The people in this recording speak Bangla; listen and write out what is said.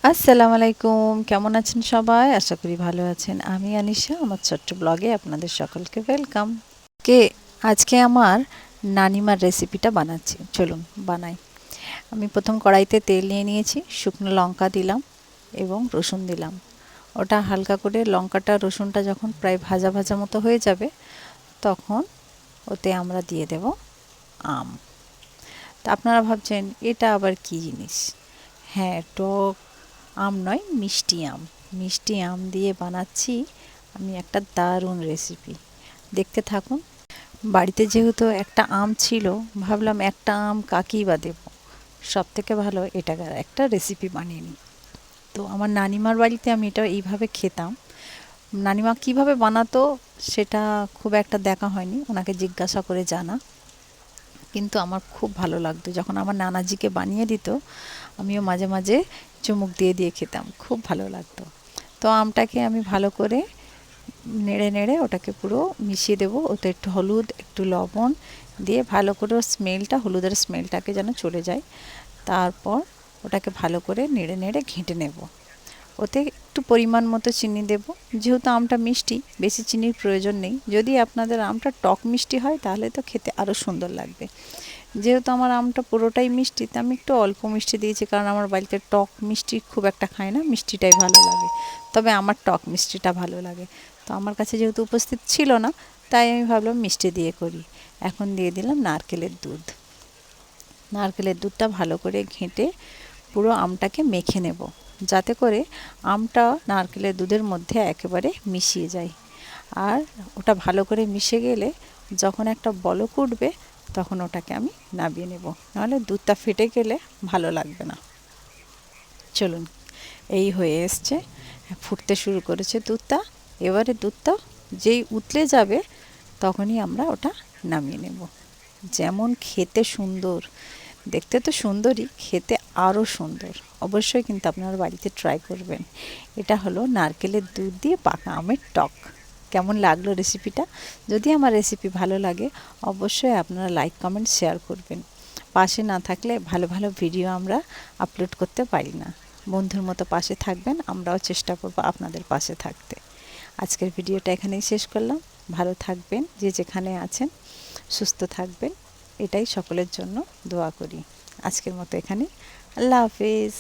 আসসালামু আলাইকুম, কেমন আছেন সবাই? আশা করি ভালো আছেন। আমি আনিশা, আমার ছোট্ট ব্লগে আপনাদের সকলকে ওয়েলকাম। কে আজকে আমার নানিমার রেসিপিটা বানাচ্ছি, চলুন বানাই। আমি প্রথম কড়াইতে তেল নিয়ে নিয়েছি, শুকনো লঙ্কা দিলাম এবং রসুন দিলাম। ওটা হালকা করে লঙ্কাটা রসুনটা যখন প্রায় ভাজা ভাজা মতো হয়ে যাবে, তখন ওতে আমরা দিয়ে দেব আম। তা আপনারা ভাবছেন এটা আবার কী জিনিস? হ্যাঁ, টক আম নয়, মিষ্টি আম। মিষ্টি আম দিয়ে বানাচ্ছি আমি একটা দারুণ রেসিপি, দেখতে থাকুন। বাড়িতে যেহেতু একটা আম ছিল, ভাবলাম একটা আম কাকেই বা দেবো, সব থেকে ভালো এটাকার একটা রেসিপি বানিয়ে নিই। তো আমার নানিমার বাড়িতে আমি এটা এইভাবে খেতাম। নানিমা কিভাবে বানাতো সেটা খুব একটা দেখা হয়নি, ওনাকে জিজ্ঞাসা করে জানা। কিন্তু আমার খুব ভালো লাগতো যখন আমার নানাজিকে বানিয়ে দিত, আমিও মাঝে মাঝে চুমুক দিয়ে দিয়ে খেতাম, খুব ভালো লাগতো। তো আমটাকে আমি ভালো করে নেড়ে নেড়ে ওটাকে পুরো মিশিয়ে দেবো। ওতে একটু হলুদ, একটু লবণ দিয়ে ভালো করে স্মেলটা, হলুদের স্মেলটাকে যেন চলে যায়। তারপর ওটাকে ভালো করে নেড়ে নেড়ে ঘেঁটে নেব। ওতে একটু পরিমাণ মতো চিনি দেব, যেহেতু আমটা মিষ্টি, বেশি চিনির প্রয়োজন নেই। যদি আপনাদের আমটা টক মিষ্টি হয় তাহলে তো খেতে আরও সুন্দর লাগবে। যেহেতু আমার আমটা পুরোটাই মিষ্টি, তো আমি একটু অল্প মিষ্টি দিয়েছি, কারণ আমার বাড়িতে টক মিষ্টি খুব একটা খায় না, মিষ্টিটাই ভালো লাগে। তবে আমার টক মিষ্টিটা ভালো লাগে। তো আমার কাছে যেহেতু উপস্থিত ছিল না, তাই আমি ভাবলাম মিষ্টি দিয়ে করি। এখন দিয়ে দিলাম নারকেলের দুধ। নারকেলের দুধটা ভালো করে ঘেঁটে পুরো আমটাকে মেখে নেব, যাতে করে আমটা নারকেলের দুধের মধ্যে একেবারে মিশিয়ে যায়। আর ওটা ভালো করে মিশে গেলে যখন একটা বলক উঠবে, তখন ওটাকে আমি নামিয়ে নেব, নাহলে দুধটা ফেটে গেলে ভালো লাগবে না। চলুন, এই হয়ে এসছে, ফুটতে শুরু করেছে দুধটা। এবারে দুধটা যেই উতলে যাবে, তখনই আমরা ওটা নামিয়ে নেব। যেমন খেতে সুন্দর, দেখতে তো সুন্দরই, খেতে আরও সুন্দর। অবশ্যই কিন্তু আপনারা বাড়িতে ট্রাই করবেন। এটা হলো নারকেলের দুধ দিয়ে পাকা আমের টক। কেমন লাগলো রেসিপিটা? যদি আমার রেসিপি ভালো লাগে, অবশ্যই আপনারা লাইক, কমেন্ট, শেয়ার করবেন। পাশে না থাকলে ভালো ভালো ভিডিও আমরা আপলোড করতে পারি না। বন্ধুর মতো পাশে থাকবেন, আমরাও চেষ্টা করব আপনাদের পাশে থাকতে। আজকের ভিডিওটা এখানেই শেষ করলাম। ভালো থাকবেন, যে যেখানে আছেন সুস্থ থাকবেন, এটাই সকলের জন্য দোয়া করি। আজকের মতো এখানে, আল্লাহ হাফেজ।